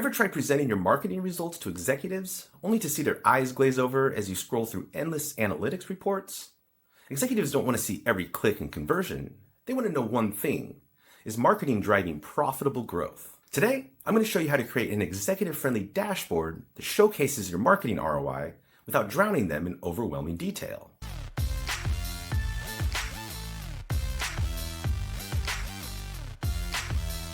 Ever tried presenting your marketing results to executives only to see their eyes glaze over as you scroll through endless analytics reports? Executives don't want to see every click and conversion. They want to know one thing: is marketing driving profitable growth? Today, I'm going to show you how to create an executive-friendly dashboard that showcases your marketing ROI without drowning them in overwhelming detail.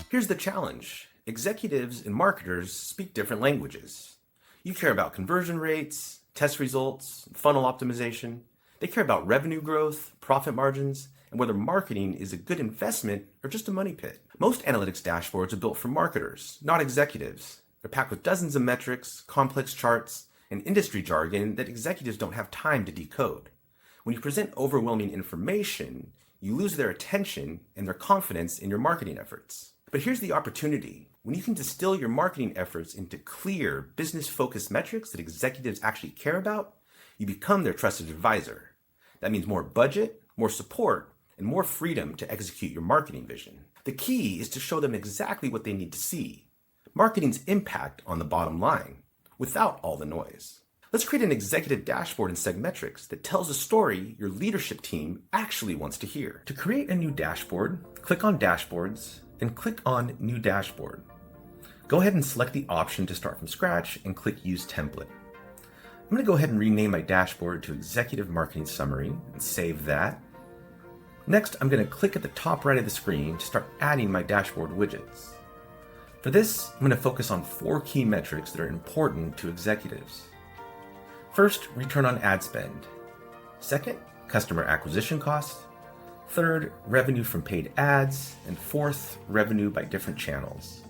Here's the challenge. Executives and marketers speak different languages. You care about conversion rates, test results, funnel optimization. They care about revenue growth, profit margins, and whether marketing is a good investment or just a money pit. Most analytics dashboards are built for marketers, not executives. They're packed with dozens of metrics, complex charts, and industry jargon that executives don't have time to decode. When you present overwhelming information, you lose their attention and their confidence in your marketing efforts. But here's the opportunity. When you can distill your marketing efforts into clear, business-focused metrics that executives actually care about, you become their trusted advisor. That means more budget, more support, and more freedom to execute your marketing vision. The key is to show them exactly what they need to see: marketing's impact on the bottom line, without all the noise. Let's create an executive dashboard in SegMetrics that tells a story your leadership team actually wants to hear. To create a new dashboard, click on Dashboards, then click on New Dashboard. Go ahead and select the option to start from scratch and click Use Template. I'm going to go ahead and rename my dashboard to Executive Marketing Summary and save that. Next, I'm going to click at the top right of the screen to start adding my dashboard widgets. For this, I'm going to focus on 4 key metrics that are important to executives. First, return on ad spend. Second, customer acquisition cost. Third, revenue from paid ads. And fourth, revenue by different channels.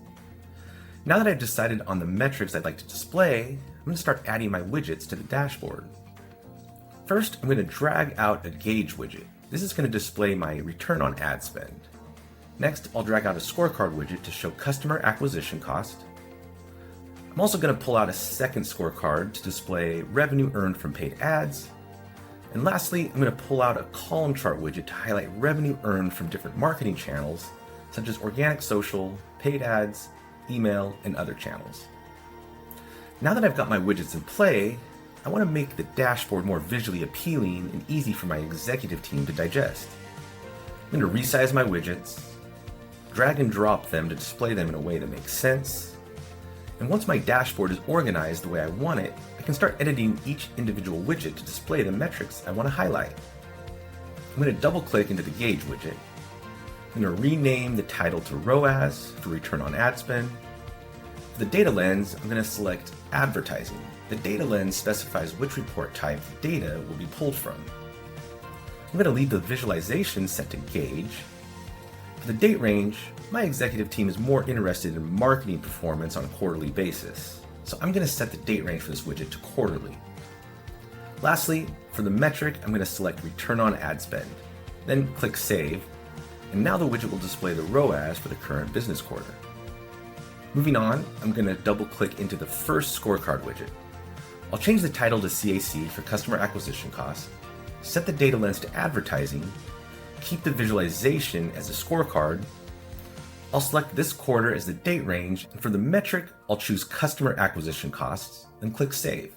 Now that I've decided on the metrics I'd like to display, I'm going to start adding my widgets to the dashboard. First, I'm going to drag out a gauge widget. This is going to display my return on ad spend. Next, I'll drag out a scorecard widget to show customer acquisition cost. I'm also going to pull out a second scorecard to display revenue earned from paid ads. And lastly, I'm going to pull out a column chart widget to highlight revenue earned from different marketing channels, such as organic social, paid ads, email, and other channels. Now that I've got my widgets in play, I want to make the dashboard more visually appealing and easy for my executive team to digest. I'm going to resize my widgets, drag and drop them to display them in a way that makes sense. And once my dashboard is organized the way I want it, I can start editing each individual widget to display the metrics I want to highlight. I'm going to double click into the gauge widget. I'm going to rename the title to ROAS for return on ad spend. For the data lens, I'm going to select advertising. The data lens specifies which report type the data will be pulled from. I'm going to leave the visualization set to gauge. For the date range, my executive team is more interested in marketing performance on a quarterly basis, so I'm going to set the date range for this widget to quarterly. Lastly, for the metric, I'm going to select return on ad spend, then click Save, and now the widget will display the ROAS for the current business quarter. Moving on, I'm going to double click into the first scorecard widget. I'll change the title to CAC for customer acquisition cost, set the data lens to advertising, keep the visualization as a scorecard. I'll select this quarter as the date range, and for the metric, I'll choose customer acquisition costs, then click Save.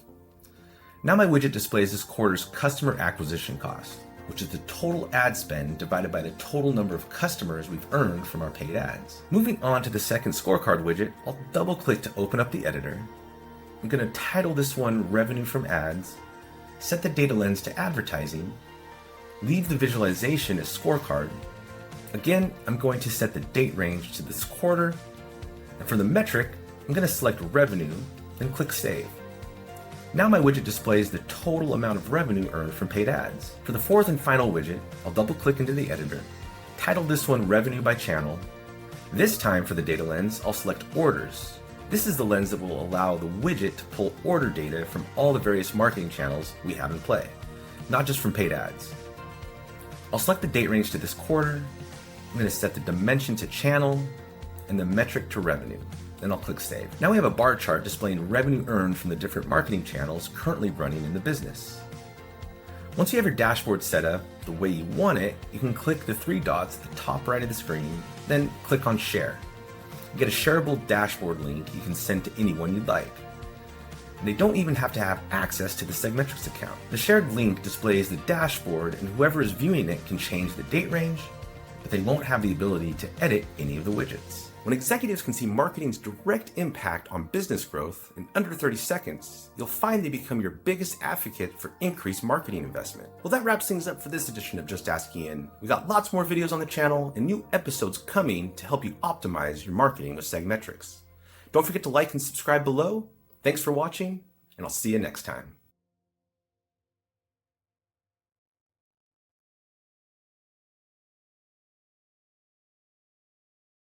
Now my widget displays this quarter's customer acquisition cost, which is the total ad spend divided by the total number of customers we've earned from our paid ads. Moving on to the second scorecard widget, I'll double click to open up the editor. I'm going to title this one Revenue from Ads, set the data lens to advertising, leave the visualization as scorecard. Again, I'm going to set the date range to this quarter, and for the metric, I'm going to select revenue, then click Save. Now my widget displays the total amount of revenue earned from paid ads. For the fourth and final widget, I'll double click into the editor, title this one Revenue by Channel. This time for the data lens, I'll select Orders. This is the lens that will allow the widget to pull order data from all the various marketing channels we have in play, not just from paid ads. I'll select the date range to this quarter. I'm going to set the dimension to channel and the metric to revenue. Then I'll click Save. Now we have a bar chart displaying revenue earned from the different marketing channels currently running in the business. Once you have your dashboard set up the way you want it, you can click the 3 dots at the top right of the screen, then click on Share. You get a shareable dashboard link you can send to anyone you'd like. And they don't even have to have access to the SegMetrics account. The shared link displays the dashboard, and whoever is viewing it can change the date range, but they won't have the ability to edit any of the widgets. When executives can see marketing's direct impact on business growth in under 30 seconds, you'll find they become your biggest advocate for increased marketing investment. Well, that wraps things up for this edition of Just Ask Ian. We got lots more videos on the channel and new episodes coming to help you optimize your marketing with SegMetrics. Don't forget to like and subscribe below. Thanks for watching, and I'll see you next time.